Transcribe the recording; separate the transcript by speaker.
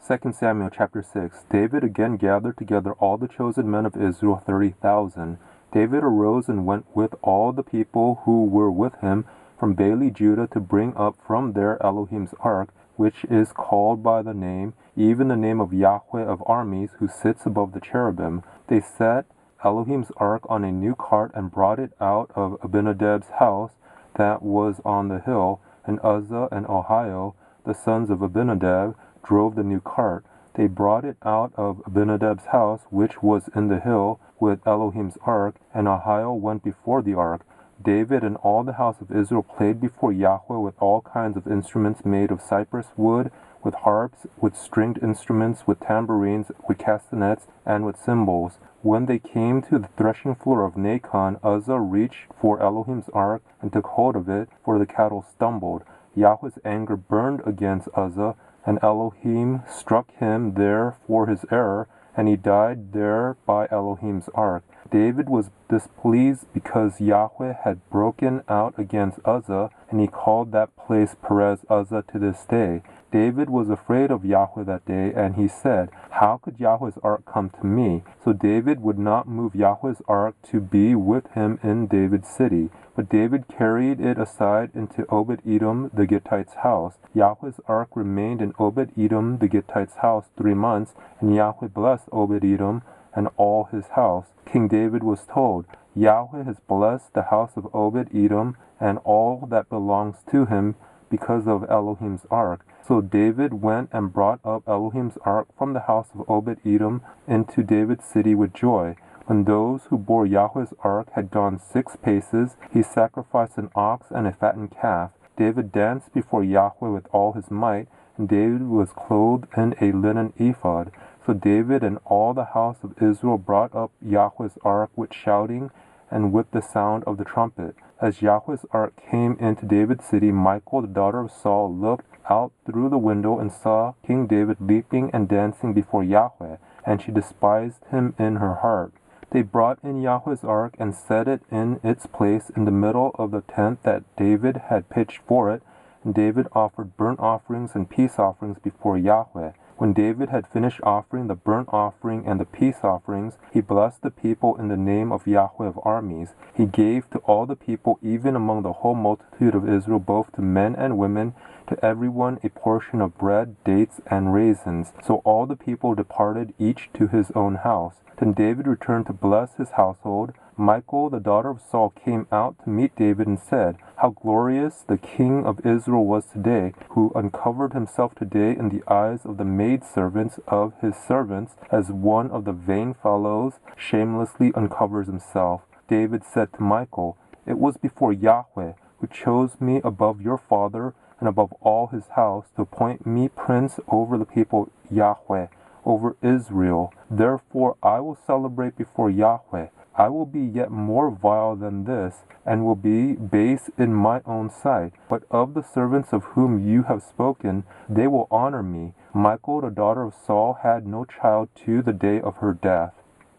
Speaker 1: 2 Samuel chapter 6. David again gathered together all the chosen men of Israel, 30,000. David arose and went with all the people who were with him from Baale Judah to bring up from there Elohim's ark, which is called by the name, even the name of Yahweh of armies, who sits above the cherubim. They set Elohim's ark on a new cart and brought it out of Abinadab's house that was on the hill, and Uzzah and Ahio, the sons of Abinadab, drove the new cart. They brought it out of Abinadab's house, which was in the hill, with Elohim's ark, and Ahio went before the ark. David and all the house of Israel played before Yahweh with all kinds of instruments made of cypress wood, with harps, with stringed instruments, with tambourines, with castanets, and with cymbals. When they came to the threshing floor of Nacon, Uzzah reached for Elohim's ark and took hold of it, for the cattle stumbled. Yahweh's anger burned against Uzzah, and Elohim struck him there for his error, and he died there by Elohim's ark. David was displeased because Yahweh had broken out against Uzzah, and he called that place Perez Uzzah to this day. David was afraid of Yahweh that day, and he said, "How could Yahweh's ark come to me?" So David would not move Yahweh's ark to be with him in David's city. But David carried it aside into Obed-Edom the Gittite's house. Yahweh's ark remained in Obed-Edom the Gittite's house 3 months, and Yahweh blessed Obed-Edom and all his house. King David was told, "Yahweh has blessed the house of Obed-Edom and all that belongs to him because of Elohim's ark." So David went and brought up Elohim's ark from the house of Obed-Edom into David's city with joy. When those who bore Yahweh's ark had gone 6 paces, he sacrificed an ox and a fattened calf. David danced before Yahweh with all his might, and David was clothed in a linen ephod. So David and all the house of Israel brought up Yahweh's ark with shouting and with the sound of the trumpet. As Yahweh's ark came into David's city, Michal, the daughter of Saul, looked out through the window and saw King David leaping and dancing before Yahweh, and she despised him in her heart. They brought in Yahweh's ark and set it in its place in the middle of the tent that David had pitched for it, and David offered burnt offerings and peace offerings before Yahweh. When David had finished offering the burnt offering and the peace offerings, he blessed the people in the name of Yahweh of armies. He gave to all the people, even among the whole multitude of Israel, both to men and women, to everyone a portion of bread, dates, and raisins. So all the people departed, each to his own house. Then David returned to bless his household. Michal, the daughter of Saul, came out to meet David and said, "How glorious the king of Israel was today, who uncovered himself today in the eyes of the maidservants of his servants, as one of the vain fellows shamelessly uncovers himself." David said to Michal, "It was before Yahweh, who chose me above your father and above all his house, to appoint me prince over the people Yahweh, over Israel. Therefore I will celebrate before Yahweh. I will be yet more vile than this, and will be base in my own sight. But of the servants of whom you have spoken, they will honor me." Michal, the daughter of Saul, had no child to the day of her death.